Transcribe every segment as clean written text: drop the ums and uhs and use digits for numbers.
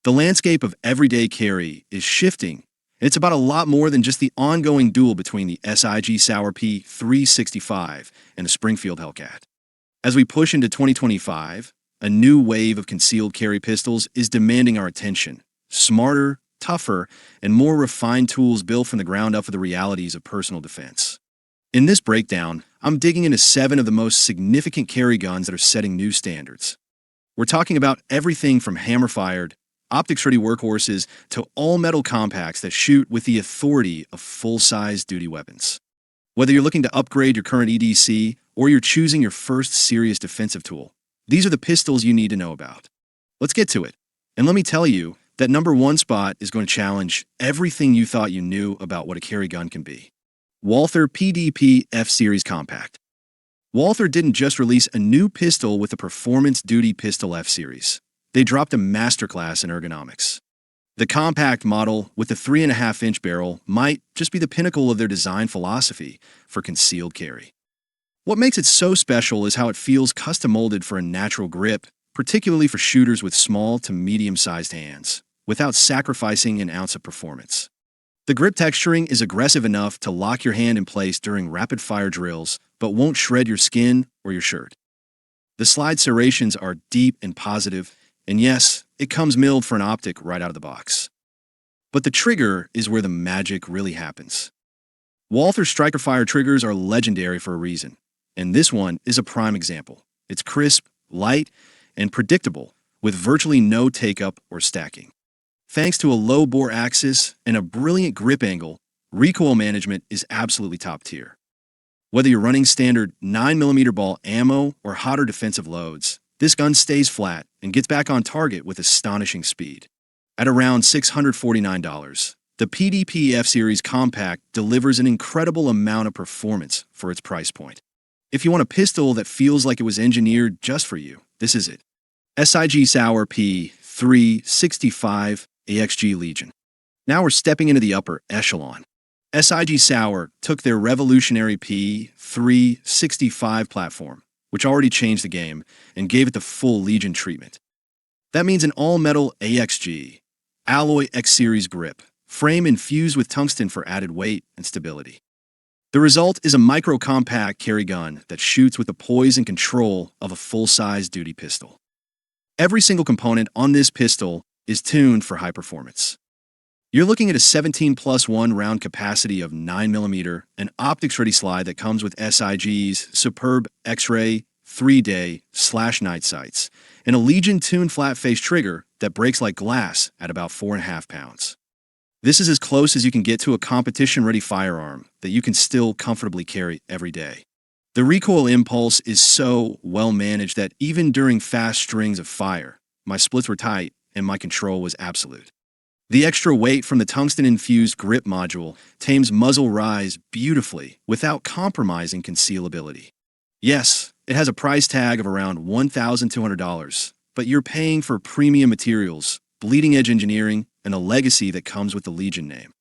The landscape of everyday carry is shifting, and it's about a lot more than just the ongoing duel between the SIG-Sauer P365 and the Springfield Hellcat. As we push into 2025, a new wave of concealed carry pistols is demanding our attention. Smarter, tougher, and more refined tools built from the ground up for the realities of personal defense. In this breakdown, I'm digging into 7 of the most significant carry guns that are setting new standards. We're talking about everything from hammer-fired, optics-ready workhorses to all-metal compacts that shoot with the authority of full-size duty weapons. Whether you're looking to upgrade your current EDC or you're choosing your first serious defensive tool, these are the pistols you need to know about. Let's get to it. And let me tell you that number 1 spot is going to challenge everything you thought you knew about what a carry gun can be. Walther PDP F-Series Compact. Walther didn't just release a new pistol with the Performance Duty Pistol F-Series. They dropped a masterclass in ergonomics. The compact model with the 3.5-inch barrel might just be the pinnacle of their design philosophy for concealed carry. What makes it so special is how it feels custom-molded for a natural grip, particularly for shooters with small to medium-sized hands, without sacrificing an ounce of performance. The grip texturing is aggressive enough to lock your hand in place during rapid-fire drills, but won't shred your skin or your shirt. The slide serrations are deep and positive, and yes, it comes milled for an optic right out of the box. But the trigger is where the magic really happens. Walther striker fire triggers are legendary for a reason, and this one is a prime example. It's crisp, light, and predictable, with virtually no take-up or stacking. Thanks to a low bore axis and a brilliant grip angle, recoil management is absolutely top tier. Whether you're running standard 9mm ball ammo or hotter defensive loads, this gun stays flat and gets back on target with astonishing speed. At around $649, the PDP F-Series Compact delivers an incredible amount of performance for its price point. If you want a pistol that feels like it was engineered just for you, this is it. SIG-Sauer P365 AXG Legion. Now we're stepping into the upper echelon. SIG-Sauer took their revolutionary P365 platform, which already changed the game, and gave it the full Legion treatment. That means an all-metal AXG, alloy X-Series grip, frame infused with tungsten for added weight and stability. The result is a micro-compact carry gun that shoots with the poise and control of a full-size duty pistol. Every single component on this pistol is tuned for high performance. You're looking at a 17+1 round capacity of 9mm, an optics-ready slide that comes with SIG's superb X-ray 3-day/night sights, and a Legion-tuned flat-face trigger that breaks like glass at about 4.5 pounds. This is as close as you can get to a competition-ready firearm that you can still comfortably carry every day. The recoil impulse is so well managed that even during fast strings of fire, my splits were tight and my control was absolute. The extra weight from the tungsten-infused grip module tames muzzle rise beautifully without compromising concealability. Yes, it has a price tag of around $1,200, but you're paying for premium materials, bleeding-edge engineering, and a legacy that comes with the Legion name.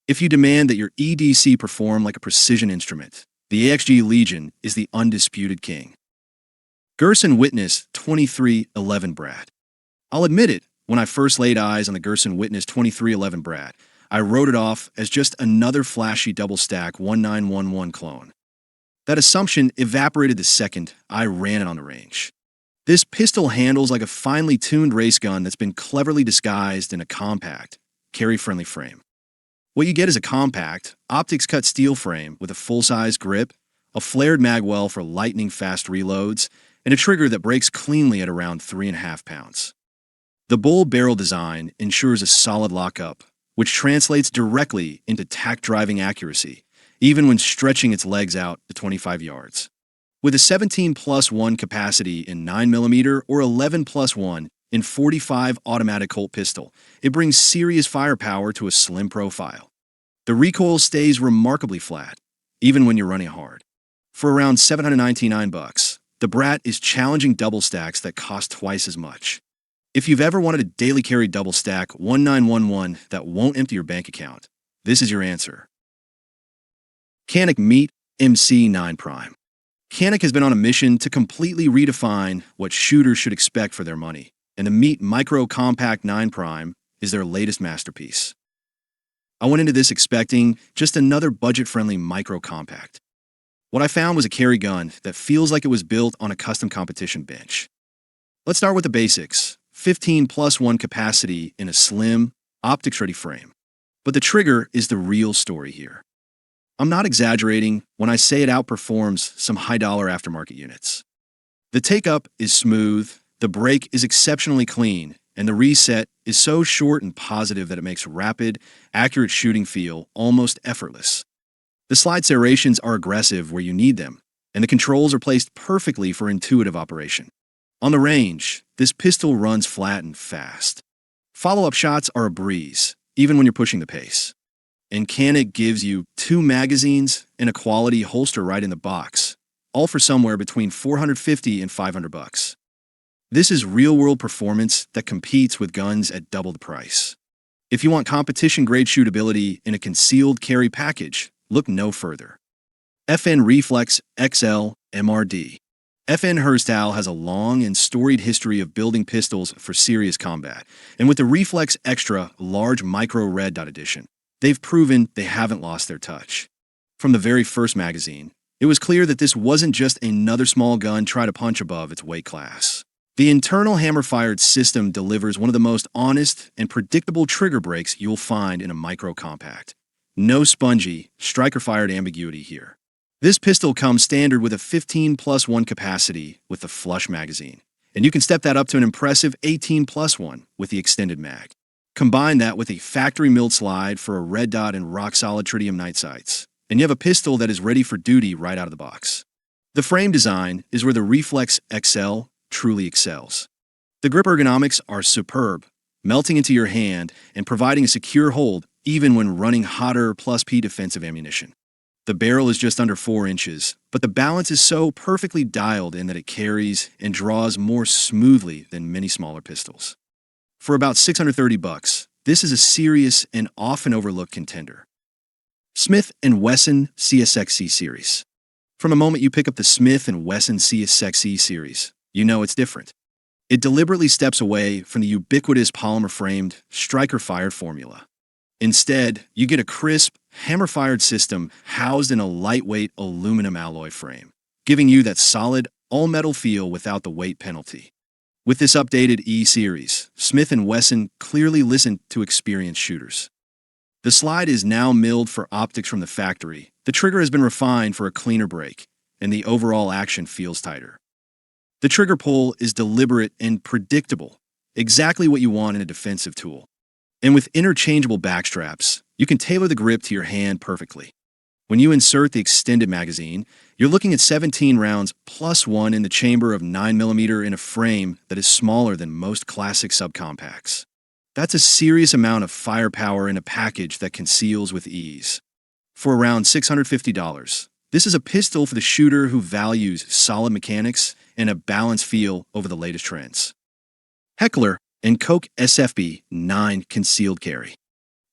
If you demand that your EDC perform like a precision instrument, the AXG Legion is the undisputed king. Girsan Witness 2311 Brat. I'll admit it, when I first laid eyes on the Girsan Witness 2311 Brat, I wrote it off as just another flashy double-stack 1911 clone. That assumption evaporated the second I ran it on the range. This pistol handles like a finely tuned race gun that's been cleverly disguised in a compact, carry-friendly frame. What you get is a compact, optics-cut steel frame with a full-size grip, a flared magwell for lightning-fast reloads, and a trigger that breaks cleanly at around 3.5 pounds. The bull barrel design ensures a solid lockup, which translates directly into tack-driving accuracy, even when stretching its legs out to 25 yards. With a 17+1 capacity in 9mm or 11+1 in 45 automatic Colt pistol, it brings serious firepower to a slim profile. The recoil stays remarkably flat, even when you're running hard. For around $799, the Brat is challenging double stacks that cost twice as much. If you've ever wanted a daily carry double stack 1911 that won't empty your bank account, this is your answer. Canik Mete MC9 Prime. Canik has been on a mission to completely redefine what shooters should expect for their money, and the Mete Micro Compact 9 Prime is their latest masterpiece. I went into this expecting just another budget-friendly micro-compact. What I found was a carry gun that feels like it was built on a custom competition bench. Let's start with the basics. 15+1 capacity in a slim, optics-ready frame. But the trigger is the real story here. I'm not exaggerating when I say it outperforms some high-dollar aftermarket units. The take-up is smooth, the brake is exceptionally clean, and the reset is so short and positive that it makes rapid, accurate shooting feel almost effortless. The slide serrations are aggressive where you need them, and the controls are placed perfectly for intuitive operation. On the range, this pistol runs flat and fast. Follow-up shots are a breeze, even when you're pushing the pace. And Canik gives you 2 magazines and a quality holster right in the box, all for somewhere between $450 and $500. This is real-world performance that competes with guns at double the price. If you want competition-grade shootability in a concealed carry package, look no further. FN Reflex XL MRD. FN Herstal has a long and storied history of building pistols for serious combat, and with the Reflex Extra large micro red dot edition, they've proven they haven't lost their touch. From the very first magazine, it was clear that this wasn't just another small gun trying to punch above its weight class. The internal hammer-fired system delivers one of the most honest and predictable trigger breaks you'll find in a micro-compact. No spongy, striker-fired ambiguity here. This pistol comes standard with a 15+1 capacity with the flush magazine, and you can step that up to an impressive 18+1 with the extended mag. Combine that with a factory-milled slide for a red dot and rock-solid tritium night sights, and you have a pistol that is ready for duty right out of the box. The frame design is where the Reflex XL truly excels. The grip ergonomics are superb, melting into your hand and providing a secure hold even when running hotter +P defensive ammunition. The barrel is just under 4 inches, but the balance is so perfectly dialed in that it carries and draws more smoothly than many smaller pistols. For about $630, this is a serious and often overlooked contender. Smith & Wesson CSX-E series. From the moment you pick up the Smith & Wesson CSX-E series, you know it's different. It deliberately steps away from the ubiquitous polymer-framed, striker-fired formula. Instead, you get a crisp, hammer-fired system housed in a lightweight aluminum alloy frame, giving you that solid, all-metal feel without the weight penalty. With this updated E-series, Smith & Wesson clearly listened to experienced shooters. The slide is now milled for optics from the factory, the trigger has been refined for a cleaner break, and the overall action feels tighter. The trigger pull is deliberate and predictable, exactly what you want in a defensive tool. And with interchangeable backstraps, you can tailor the grip to your hand perfectly. When you insert the extended magazine, you're looking at 17 rounds +1 in the chamber of 9mm in a frame that is smaller than most classic subcompacts. That's a serious amount of firepower in a package that conceals with ease. For around $650, this is a pistol for the shooter who values solid mechanics and a balanced feel over the latest trends. Heckler & Koch SFB 9 Concealed Carry.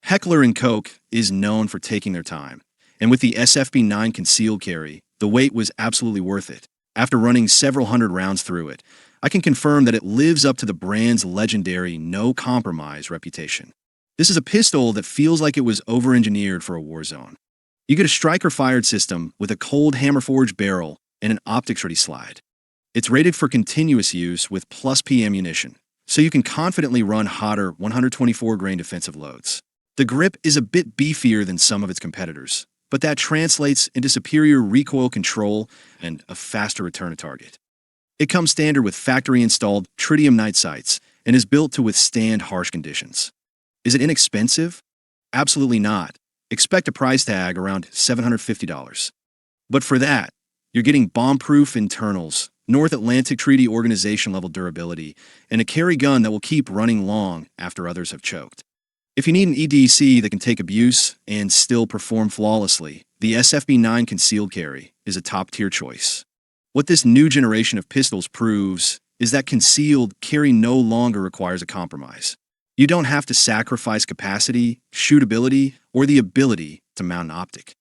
Heckler & Koch is known for taking their time, and with the SFB 9 Concealed Carry, the wait was absolutely worth it. After running several hundred rounds through it, I can confirm that it lives up to the brand's legendary no-compromise reputation. This is a pistol that feels like it was over-engineered for a war zone. You get a striker-fired system with a cold hammer-forged barrel and an optics-ready slide. It's rated for continuous use with +P ammunition, so you can confidently run hotter 124-grain defensive loads. The grip is a bit beefier than some of its competitors, but that translates into superior recoil control and a faster return to target. It comes standard with factory-installed tritium night sights and is built to withstand harsh conditions. Is it inexpensive? Absolutely not. Expect a price tag around $750. But for that, you're getting bomb-proof internals, North Atlantic Treaty Organization-level durability, and a carry gun that will keep running long after others have choked. If you need an EDC that can take abuse and still perform flawlessly, the SFB 9 Concealed Carry is a top-tier choice. What this new generation of pistols proves is that concealed carry no longer requires a compromise. You don't have to sacrifice capacity, shootability, or the ability to mount an optic.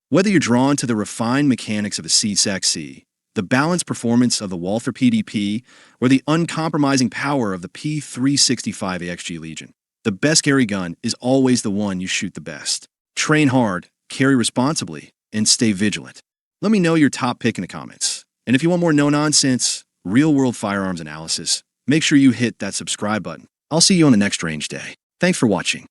Whether you're drawn to the refined mechanics of the CSX-E, the balanced performance of the Walther PDP, or the uncompromising power of the P365 AXG Legion, The best carry gun is always the one you shoot the best. Train hard, carry responsibly, and stay vigilant. Let me know your top pick in the comments. And if you want more no-nonsense, real-world firearms analysis, make sure you hit that subscribe button. I'll see you on the next range day. Thanks for watching.